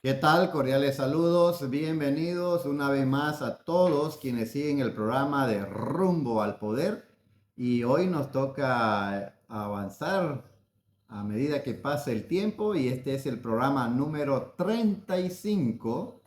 ¿Qué tal? Cordiales saludos, bienvenidos una vez más a todos quienes siguen el programa de Rumbo al Poder. Y hoy nos toca avanzar a medida que pasa el tiempo y este es el programa número 35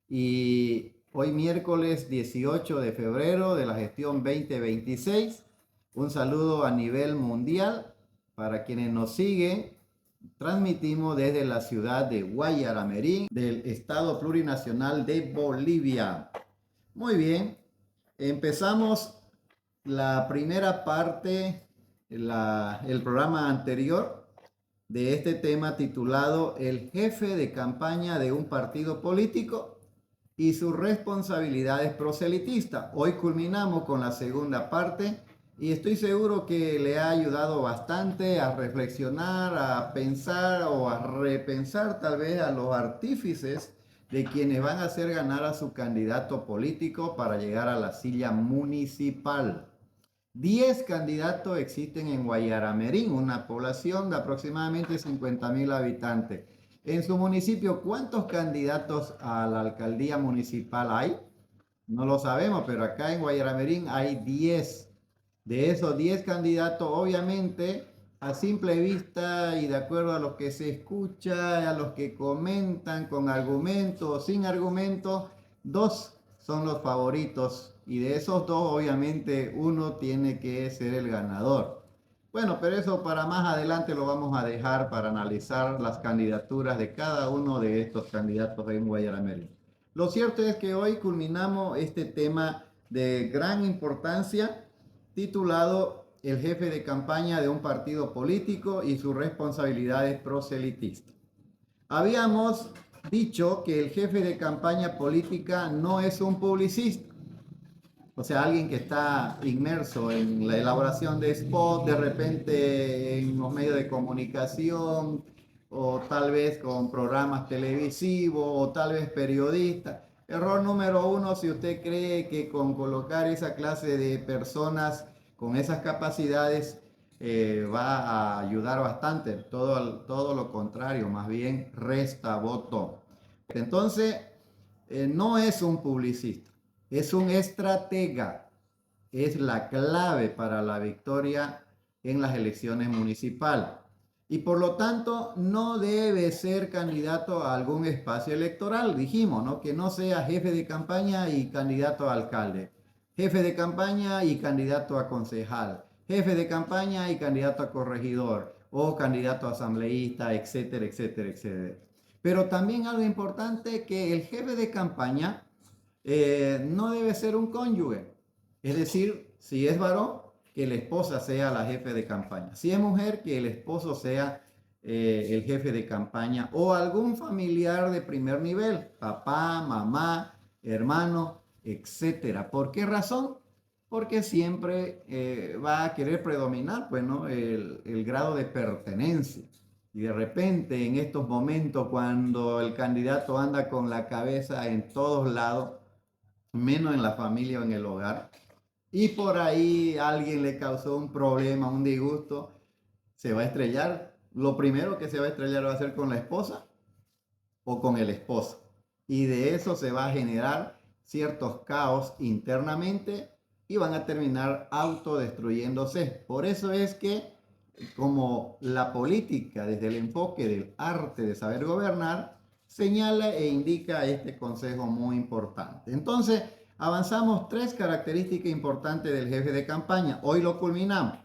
y hoy miércoles 18 de febrero de la gestión 2026. Un saludo a nivel mundial para quienes nos siguen. Transmitimos desde la ciudad de Guayaramerín, del Estado Plurinacional de Bolivia. Muy bien, empezamos la primera parte, el programa anterior de este tema titulado El jefe de campaña de un partido político y sus responsabilidades proselitistas. Hoy culminamos con la segunda parte y estoy seguro que le ha ayudado bastante a reflexionar, a pensar o a repensar tal vez a los artífices de quienes van a hacer ganar a su candidato político para llegar a la silla municipal. 10 candidatos existen en Guayaramerín, una población de aproximadamente 50.000 habitantes. En su municipio, ¿cuántos candidatos a la alcaldía municipal hay? No lo sabemos, pero acá en Guayaramerín hay 10. De esos 10 candidatos, obviamente, a simple vista y de acuerdo a lo que se escucha, a los que comentan con argumentos o sin argumentos, dos son los favoritos y de esos dos, obviamente, uno tiene que ser el ganador. Bueno, pero eso para más adelante lo vamos a dejar para analizar las candidaturas de cada uno de estos candidatos en Guayaramerín. Lo cierto es que hoy culminamos este tema de gran importancia titulado El jefe de campaña de un partido político y sus responsabilidades proselitistas. Habíamos dicho que el jefe de campaña política no es un publicista, o sea, alguien que está inmerso en la elaboración de spot, de repente en los medios de comunicación, o tal vez con programas televisivos, o tal vez periodista. Error número uno, si usted cree que con colocar esa clase de personas con esas capacidades va a ayudar bastante. Todo lo contrario, más bien resta voto. Entonces, no es un publicista. Es un estratega, es la clave para la victoria en las elecciones municipales. Y por lo tanto no debe ser candidato a algún espacio electoral, dijimos, ¿no? Que no sea jefe de campaña y candidato a alcalde, jefe de campaña y candidato a concejal, jefe de campaña y candidato a corregidor o candidato a asambleísta, etcétera, etcétera, etcétera. Pero también algo importante que el jefe de campaña no debe ser un cónyuge. Es decir, si es varón, que la esposa sea la jefe de campaña. Si es mujer, que el esposo sea el jefe de campaña o algún familiar de primer nivel, papá, mamá, hermano, etcétera. ¿Por qué razón? Porque siempre va a querer predominar, pues, ¿no? El grado de pertenencia. Y de repente, en estos momentos, cuando el candidato anda con la cabeza en todos lados, menos en la familia o en el hogar, y por ahí alguien le causó un problema, un disgusto, se va a estrellar. Lo primero que se va a estrellar va a ser con la esposa o con el esposo. Y de eso se va a generar ciertos caos internamente y van a terminar autodestruyéndose. Por eso es que como la política desde el enfoque del arte de saber gobernar, señala e indica este consejo muy importante. Entonces, avanzamos tres características importantes del jefe de campaña. Hoy lo culminamos.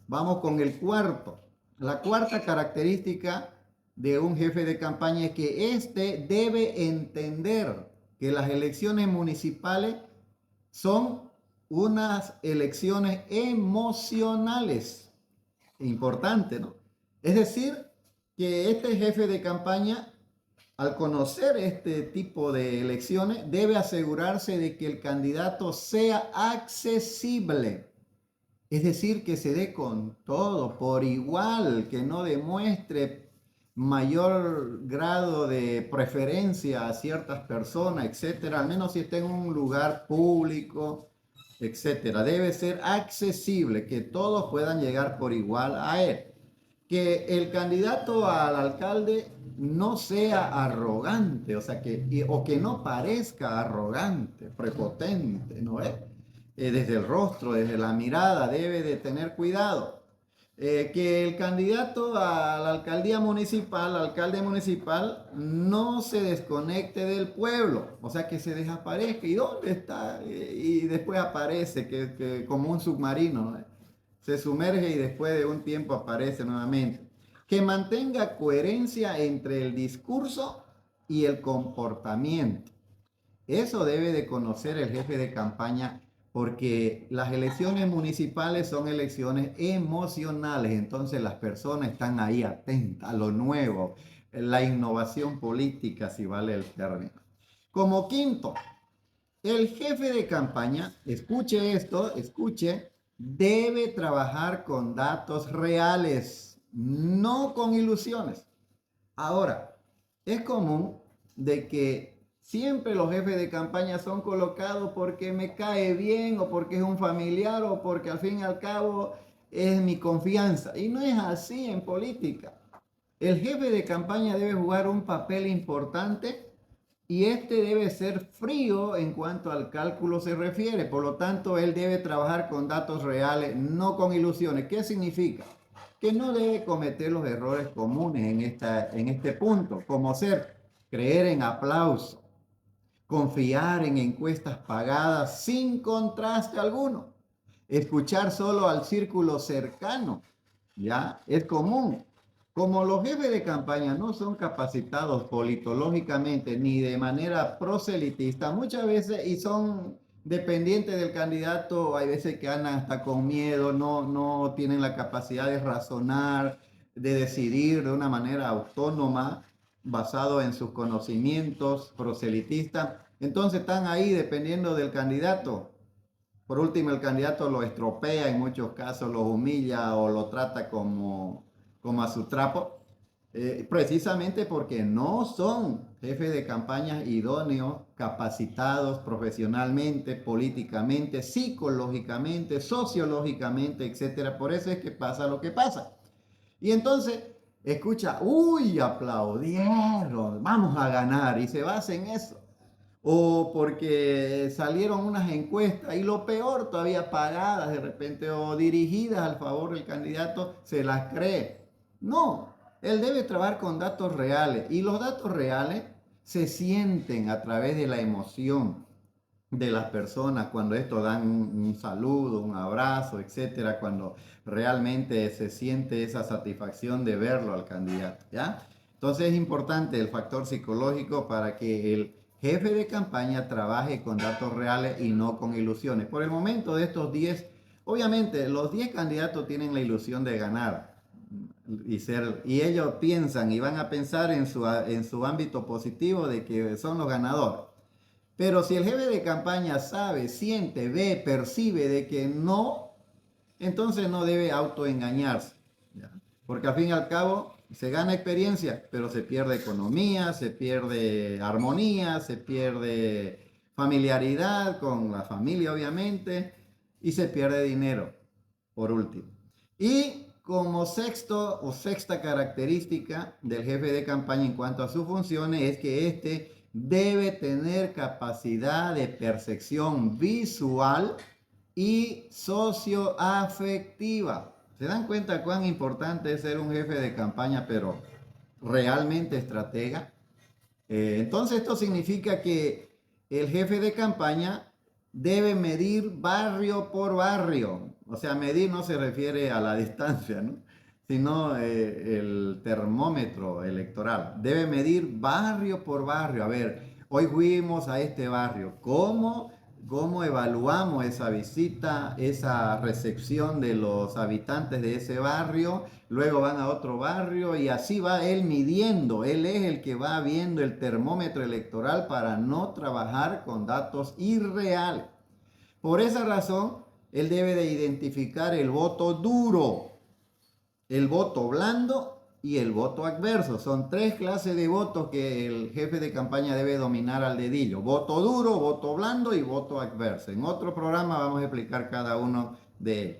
Vamos con el cuarto. La cuarta característica de un jefe de campaña es que éste debe entender que las elecciones municipales son unas elecciones emocionales. Importante, ¿no? Es decir, que este jefe de campaña, al conocer este tipo de elecciones, debe asegurarse de que el candidato sea accesible. Es decir, que se dé con todo, por igual, que no demuestre mayor grado de preferencia a ciertas personas, etcétera, al menos si está en un lugar público, etcétera. Debe ser accesible, que todos puedan llegar por igual a él. que el candidato al alcalde no sea arrogante, o sea, o que no parezca arrogante, prepotente, ¿no es? Desde el rostro, desde la mirada, debe de tener cuidado. Que el candidato a la alcaldía municipal, alcalde municipal, no se desconecte del pueblo, o sea, que se desaparezca. ¿Y dónde está? Y después aparece que como un submarino, ¿no? Se sumerge y después de un tiempo aparece nuevamente. Que mantenga coherencia entre el discurso y el comportamiento. Eso debe de conocer el jefe de campaña porque las elecciones municipales son elecciones emocionales, entonces las personas están ahí atentas a lo nuevo, la innovación política, si vale el término. Como quinto, el jefe de campaña, escuche esto, escuche, debe trabajar con datos reales, no con ilusiones. Ahora, es común de que siempre los jefes de campaña son colocados porque me cae bien o porque es un familiar o porque al fin y al cabo es mi confianza. Y no es así en política. El jefe de campaña debe jugar un papel importante y este debe ser frío en cuanto al cálculo se refiere. Por lo tanto, él debe trabajar con datos reales, no con ilusiones. ¿Qué significa? Que no debe cometer los errores comunes en este punto, como creer en aplauso, confiar en encuestas pagadas sin contraste alguno, escuchar solo al círculo cercano, ¿ya? Es común. Como los jefes de campaña no son capacitados politológicamente ni de manera proselitista, muchas veces, y son dependientes del candidato, hay veces que andan hasta con miedo, no tienen la capacidad de razonar, de decidir de una manera autónoma, basado en sus conocimientos proselitistas. Entonces están ahí dependiendo del candidato. Por último, el candidato lo estropea, en muchos casos lo humilla o lo trata como a su trapo, precisamente porque no son jefes de campaña idóneos, capacitados profesionalmente, políticamente, psicológicamente, sociológicamente, etcétera. Por eso es que pasa lo que pasa. Y entonces escucha, uy, aplaudieron, vamos a ganar, y se basa en eso. O porque salieron unas encuestas y lo peor, todavía pagadas de repente o dirigidas al favor del candidato, se las cree. No, él debe trabajar con datos reales y los datos reales se sienten a través de la emoción de las personas cuando esto dan un saludo, un abrazo, etcétera, cuando realmente se siente esa satisfacción de verlo al candidato, ¿ya? Entonces es importante el factor psicológico para que el jefe de campaña trabaje con datos reales y no con ilusiones. Por el momento de estos 10, obviamente los 10 candidatos tienen la ilusión de ganar y ellos piensan y van a pensar en su ámbito positivo de que son los ganadores. Pero si el jefe de campaña sabe, siente, ve, percibe de que no, entonces no debe autoengañarse, ¿ya? Porque al fin y al cabo se gana experiencia, pero se pierde economía, se pierde armonía, se pierde familiaridad con la familia, obviamente, y se pierde dinero, por último. Y como sexto o sexta característica del jefe de campaña en cuanto a sus funciones es que éste debe tener capacidad de percepción visual y socioafectiva. ¿Se dan cuenta cuán importante es ser un jefe de campaña, pero realmente estratega? Entonces esto significa que el jefe de campaña debe medir barrio por barrio. O sea, medir no se refiere a la distancia, ¿no? Sino el termómetro electoral. Debe medir barrio por barrio. A ver, hoy fuimos a este barrio. ¿Cómo evaluamos esa visita, esa recepción de los habitantes de ese barrio? Luego van a otro barrio y así va él midiendo. Él es el que va viendo el termómetro electoral para no trabajar con datos irreales. Por esa razón, él debe de identificar el voto duro, el voto blando y el voto adverso. Son tres clases de votos que el jefe de campaña debe dominar al dedillo. Voto duro, voto blando y voto adverso. En otro programa vamos a explicar cada uno de ellos.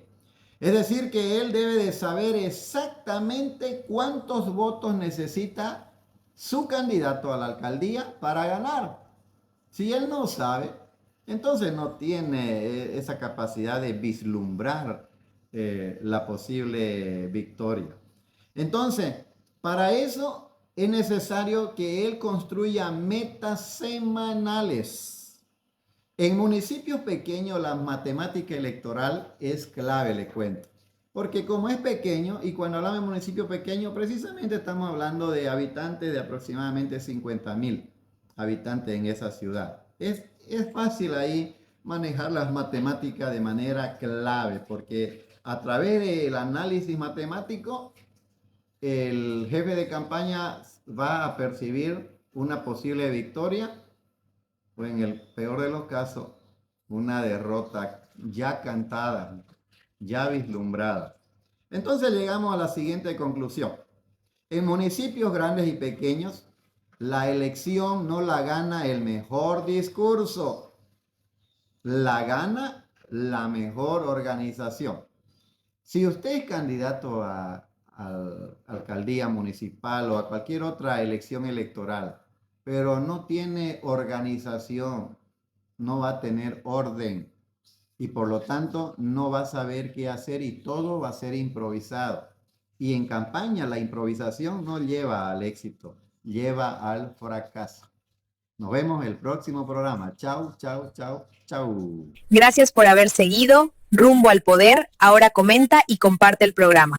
Es decir, que él debe de saber exactamente cuántos votos necesita su candidato a la alcaldía para ganar. Si él no sabe, entonces no tiene esa capacidad de vislumbrar la posible victoria. Entonces, para eso es necesario que él construya metas semanales. En municipios pequeños la matemática electoral es clave, le cuento. Porque como es pequeño, y cuando hablamos de municipio pequeño, precisamente estamos hablando de habitantes de aproximadamente 50,000 habitantes en esa ciudad. Es fácil ahí manejar las matemáticas de manera clave, porque a través del análisis matemático, el jefe de campaña va a percibir una posible victoria o en el peor de los casos, una derrota ya cantada, ya vislumbrada. Entonces llegamos a la siguiente conclusión. En municipios grandes y pequeños, la elección no la gana el mejor discurso, la gana la mejor organización. Si usted es candidato a alcaldía municipal o a cualquier otra elección electoral, pero no tiene organización, no va a tener orden y por lo tanto no va a saber qué hacer y todo va a ser improvisado. Y en campaña la improvisación no lleva al éxito, lleva al fracaso. Nos vemos el próximo programa. Chau, chau, chau, chau. Gracias por haber seguido Rumbo al Poder. Ahora comenta y comparte el programa.